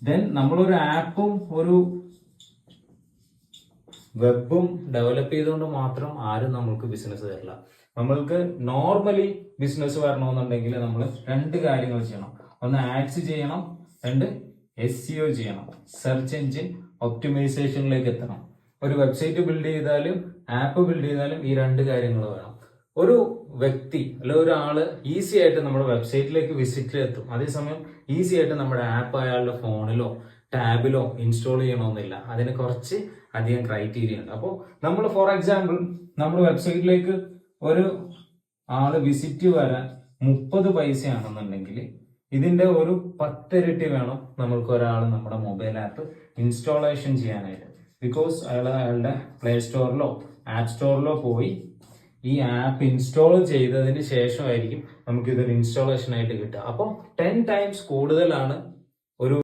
Then നമ്മളൊരു ആപ്പും ഒരു വെബും ഡെവലപ്പ് ചെയ്തുകൊണ്ട് മാത്രം ആരും നമ്മൾക്ക് ബിസിനസ് തരില്ല. നമ്മൾക്ക് നോർമലി ബിസിനസ് വരണമെന്നുണ്ടെങ്കിൽ നമ്മൾ 2 കാര്യങ്ങൾ ചെയ്യണം. ഒന്ന് ആഡ്സ് ചെയ്യണം, 2 SEO ചെയ്യണം, സെർച്ച് എഞ്ചിൻ ഒപ്റ്റിമൈസേഷനിലേക്ക് എത്തണം. ഒരു വെബ്സൈറ്റ് ബിൽഡ് ചെയ്താലും ആപ്പ് ബിൽഡ് ചെയ്താലും ഈ 2 കാര്യങ്ങൾ വേണം. ഒരു വ്യക്തി അല്ലെ ഒരാള് ഈസി ആയിട്ട് നമ്മുടെ വെബ്സൈറ്റിലേക്ക് വിസിറ്റിലെത്തും. അതേസമയം ഈസി ആയിട്ട് നമ്മുടെ ആപ്പ് അയാളുടെ ഫോണിലോ ടാബിലോ ഇൻസ്റ്റാൾ ചെയ്യണമെന്നില്ല. അതിന് കുറച്ച് അധികം ക്രൈറ്റീരിയ ഉണ്ട്. അപ്പോൾ നമ്മൾ ഫോർ എക്സാമ്പിൾ നമ്മുടെ വെബ്സൈറ്റിലേക്ക് ഒരു ആള് വിസിറ്റ് വരാൻ 30 പൈസയാണെന്നുണ്ടെങ്കിൽ ഇതിന്റെ ഒരു 10 ഇരട്ടി വേണം നമ്മൾക്ക് ഒരാൾ നമ്മുടെ മൊബൈൽ ആപ്പ് ഇൻസ്റ്റാളേഷൻ ചെയ്യാനായിട്ട്. ബിക്കോസ് അയാളുടെ പ്ലേ സ്റ്റോറിലോ ആപ്പ് സ്റ്റോറിലോ പോയി ഈ ആപ്പ് ഇൻസ്റ്റാൾ ചെയ്തതിന് ശേഷമായിരിക്കും നമുക്ക് ഇതൊരു ഇൻസ്റ്റാളേഷൻ ആയിട്ട് കിട്ടുക. അപ്പം 10 ടൈംസ് കൂടുതലാണ് ഒരു